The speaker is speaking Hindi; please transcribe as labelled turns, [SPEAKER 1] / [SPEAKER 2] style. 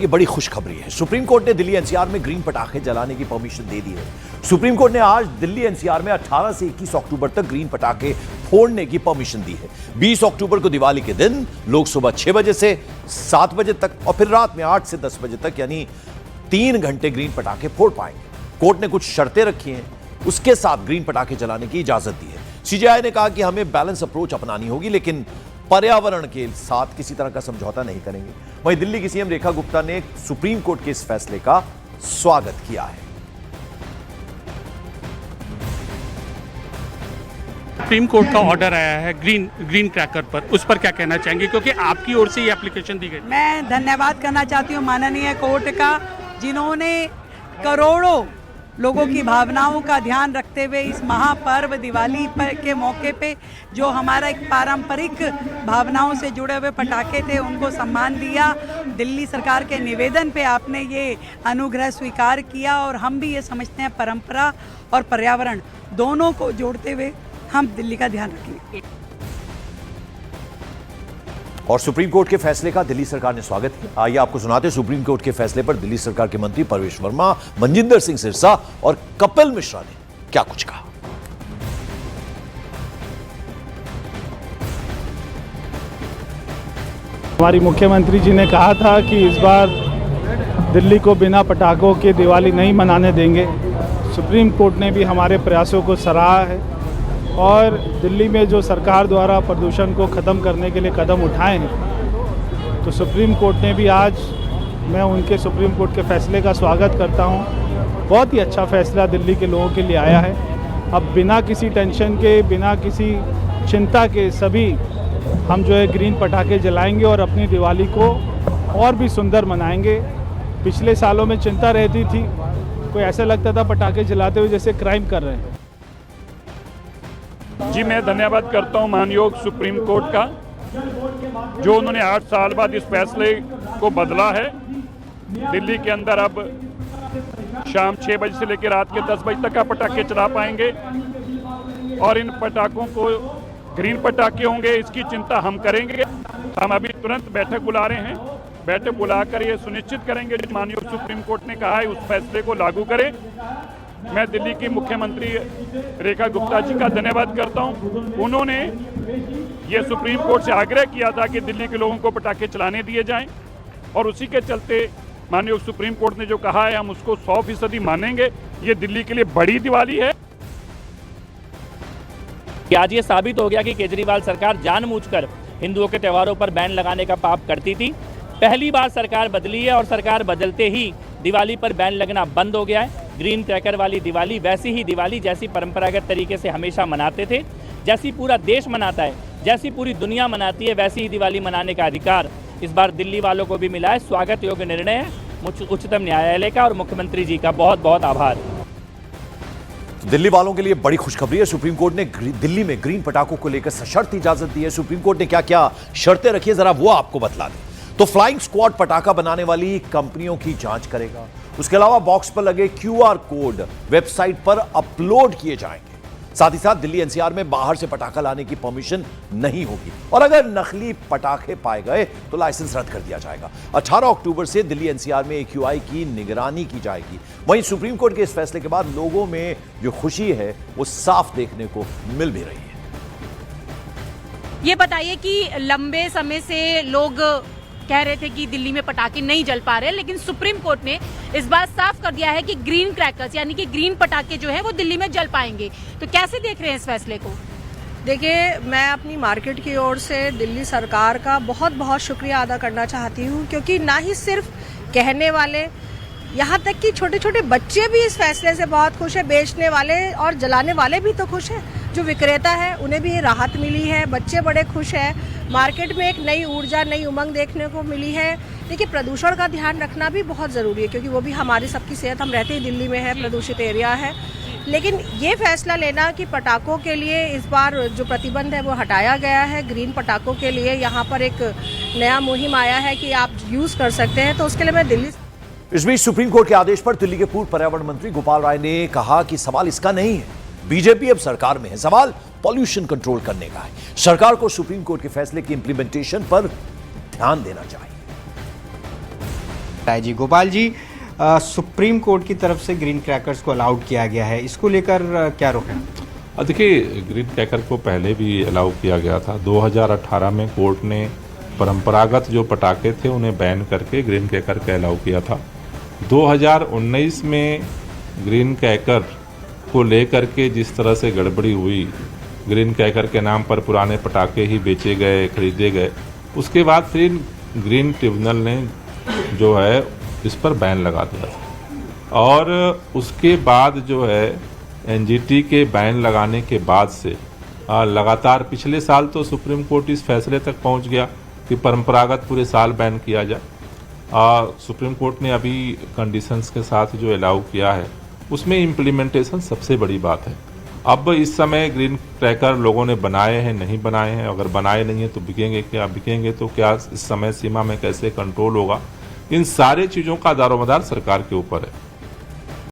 [SPEAKER 1] ये बड़ी खुशखबरी है। सुप्रीम कोर्ट ने दिल्ली एनसीआर में ग्रीन पटाखे जलाने की परमिशन दे दी है। सुप्रीम कोर्ट ने आज दिल्ली एनसीआर में 18 से 21 अक्टूबर तक ग्रीन पटाखे फोड़ने की परमिशन दी है। 20 अक्टूबर को दिवाली के दिन लोग सुबह 6 बजे से 7 बजे तक और फिर रात में 8 से 10 बजे तक यानी 3 घंटे ग्रीन पटाखे फोड़ पाएंगे। कोर्ट ने कुछ शर्तें रखी हैं, उसके साथ ग्रीन पटाखे जलाने की इजाजत दी है। सीजेआई ने कहा कि हमें बैलेंस अप्रोच अपनानी होगी, लेकिन पर्यावरण के साथ किसी तरह का समझौता नहीं करेंगे। वहीं दिल्ली की सीएम रेखा गुप्ता ने सुप्रीम कोर्ट के इस फैसले का स्वागत किया है।
[SPEAKER 2] सुप्रीम कोर्ट का ऑर्डर आया है ग्रीन क्रैकर पर, उस पर क्या कहना चाहेंगे, क्योंकि आपकी ओर से ये एप्लीकेशन दी गई।
[SPEAKER 3] मैं धन्यवाद करना चाहती हूँ माननीय कोर्ट का, जिन्होंने करोड़ों लोगों की भावनाओं का ध्यान रखते हुए इस महापर्व दिवाली के मौके पे जो हमारा एक पारंपरिक भावनाओं से जुड़े हुए पटाखे थे उनको सम्मान दिया। दिल्ली सरकार के निवेदन पे आपने ये अनुग्रह स्वीकार किया और हम भी ये समझते हैं परंपरा और पर्यावरण दोनों को जोड़ते हुए हम दिल्ली का ध्यान रखेंगे।
[SPEAKER 1] और सुप्रीम कोर्ट के फैसले का दिल्ली सरकार ने स्वागत किया। आइए आपको सुनाते हैं सुप्रीम कोर्ट के फैसले पर दिल्ली सरकार के मंत्री परवेश वर्मा, मनजिंदर सिंह सिरसा और कपिल मिश्रा ने क्या कुछ कहा।
[SPEAKER 4] हमारी मुख्यमंत्री जी ने कहा था कि इस बार दिल्ली को बिना पटाखों के दिवाली नहीं मनाने देंगे। सुप्रीम कोर्ट ने भी हमारे प्रयासों को सराहा है और दिल्ली में जो सरकार द्वारा प्रदूषण को ख़त्म करने के लिए कदम उठाए हैं, तो सुप्रीम कोर्ट ने भी आज मैं उनके सुप्रीम कोर्ट के फैसले का स्वागत करता हूं। बहुत ही अच्छा फैसला दिल्ली के लोगों के लिए आया है। अब बिना किसी टेंशन के, बिना किसी चिंता के सभी हम जो है ग्रीन पटाखे जलाएंगे और अपनी दिवाली को और भी सुंदर मनाएंगे। पिछले सालों में चिंता रहती थी, कोई ऐसा लगता था पटाखे जलाते हुए जैसे क्राइम कर रहे हैं।
[SPEAKER 5] जी, मैं धन्यवाद करता हूं मानयोग सुप्रीम कोर्ट का, जो उन्होंने 8 साल बाद इस फैसले को बदला है। दिल्ली के अंदर अब शाम 6 बजे से लेकर रात के 10 बजे तक का पटाखे चला पाएंगे और इन पटाखों को ग्रीन पटाखे होंगे, इसकी चिंता हम करेंगे। हम अभी तुरंत बैठक बुला रहे हैं। बैठक बुलाकर ये सुनिश्चित करेंगे जो मानयोग सुप्रीम कोर्ट ने कहा है उस फैसले को लागू करें। मैं दिल्ली की मुख्यमंत्री रेखा गुप्ता जी का धन्यवाद करता हूं। उन्होंने ये सुप्रीम कोर्ट से आग्रह किया था कि दिल्ली के लोगों को पटाखे चलाने दिए जाएं और उसी के चलते माननीय सुप्रीम कोर्ट ने जो कहा है हम उसको 100% मानेंगे। ये दिल्ली के लिए बड़ी दिवाली है।
[SPEAKER 6] आज ये साबित हो गया कि केजरीवाल सरकार जानबूझकर हिंदुओं के त्योहारों पर बैन लगाने का पाप करती थी। पहली बार सरकार बदली है और सरकार बदलते ही दिवाली पर बैन लगना बंद हो गया है। ग्रीन क्रैकर वाली दिवाली वैसी ही दिवाली जैसी परंपरागत तरीके से हमेशा मनाते थे, जैसी पूरा देश मनाता है, जैसी पूरी दुनिया मनाती है, वैसी ही दिवाली मनाने का अधिकार इस बार दिल्ली वालों को भी मिला है। स्वागत योग्य निर्णय है उच्चतम न्यायालय का और मुख्यमंत्री जी का बहुत बहुत आभार।
[SPEAKER 1] दिल्ली वालों के लिए बड़ी खुशखबरी है। सुप्रीम कोर्ट ने दिल्ली में ग्रीन पटाखों को लेकर सशर्त इजाजत दी है। सुप्रीम कोर्ट ने क्या क्या शर्तें रखी है जरा वो आपको बतला दें। तो फ्लाइंग स्क्वाड पटाखा बनाने वाली कंपनियों की जांच करेगा। उसके अलावा बॉक्स पर लगे क्यूआर कोड वेबसाइट पर अपलोड किए जाएंगे। साथ ही साथ दिल्ली एनसीआर में बाहर से पटाखा लाने की परमिशन नहीं होगी और अगर नकली पटाखे पाए गए तो लाइसेंस रद्द कर दिया जाएगा। 18 अक्टूबर से दिल्ली एनसीआर में AQI की निगरानी की जाएगी। वहीं सुप्रीम कोर्ट के इस फैसले के बाद लोगों में जो खुशी है वो साफ देखने को मिल भी रही है।
[SPEAKER 7] ये बताइए कि लंबे समय से लोग कह रहे थे कि दिल्ली में पटाखे नहीं जल पा रहे, लेकिन सुप्रीम कोर्ट ने इस बार साफ कर दिया है कि ग्रीन क्रैकर्स यानी कि ग्रीन पटाखे जो है वो दिल्ली में जल पाएंगे। तो कैसे देख रहे हैं इस फैसले को?
[SPEAKER 8] देखिए, मैं अपनी मार्केट की ओर से दिल्ली सरकार का बहुत बहुत शुक्रिया अदा करना चाहती हूँ, क्योंकि ना ही सिर्फ कहने वाले, यहाँ तक कि छोटे छोटे बच्चे भी इस फैसले से बहुत खुश है। बेचने वाले और जलाने वाले भी तो खुश हैं, जो विक्रेता है उन्हें भी राहत मिली है, बच्चे बड़े खुश हैं। मार्केट में एक नई ऊर्जा, नई उमंग देखने को मिली है। देखिए, प्रदूषण का ध्यान रखना भी बहुत ज़रूरी है, क्योंकि वो भी हमारी सबकी सेहत, हम रहते ही दिल्ली में है, प्रदूषित एरिया है। लेकिन ये फैसला लेना कि पटाखों के लिए इस बार जो प्रतिबंध है वो हटाया गया है, ग्रीन पटाखों के लिए यहाँ पर एक नया मुहिम आया है कि आप यूज़ कर सकते हैं, तो उसके लिए मैं दिल्ली।
[SPEAKER 1] इस बीच सुप्रीम कोर्ट के आदेश पर दिल्ली के पूर्व पर्यावरण मंत्री गोपाल राय ने कहा कि सवाल इसका नहीं है, बीजेपी अब सरकार में है, सवाल पॉल्यूशन कंट्रोल करने का है। सरकार को सुप्रीम कोर्ट के फैसले की इंप्लीमेंटेशन पर ध्यान देना चाहिए।
[SPEAKER 9] जी गोपाल जी, सुप्रीम कोर्ट की तरफ से ग्रीन क्रैकर्स को अलाउड किया गया है, इसको लेकर क्या रुख है?
[SPEAKER 10] देखिए, ग्रीन क्रैकर को पहले भी अलाउ किया गया था। 2018 में कोर्ट ने परंपरागत जो पटाखे थे उन्हें बैन करके ग्रीन क्रैकर का अलाउ किया था। 2019 में ग्रीन क्रैकर को लेकर के जिस तरह से गड़बड़ी हुई, ग्रीन क्रैकर के नाम पर पुराने पटाखे ही बेचे गए, खरीदे गए, उसके बाद फिर ग्रीन ट्रिब्यूनल ने जो है इस पर बैन लगा दिया था। और उसके बाद जो है एनजीटी के बैन लगाने के बाद से लगातार पिछले साल तो सुप्रीम कोर्ट इस फैसले तक पहुंच गया कि परंपरागत पूरे साल बैन किया जाए। सुप्रीम कोर्ट ने अभी कंडीशंस के साथ जो अलाउ किया है उसमें इम्प्लीमेंटेशन सबसे बड़ी बात है। अब इस समय ग्रीन क्रैकर लोगों ने बनाए हैं, नहीं बनाए हैं, अगर बनाए नहीं हैं तो बिकेंगे क्या, बिकेंगे तो क्या, इस समय सीमा में कैसे कंट्रोल होगा, इन सारे चीज़ों का दारोमदार सरकार के ऊपर है।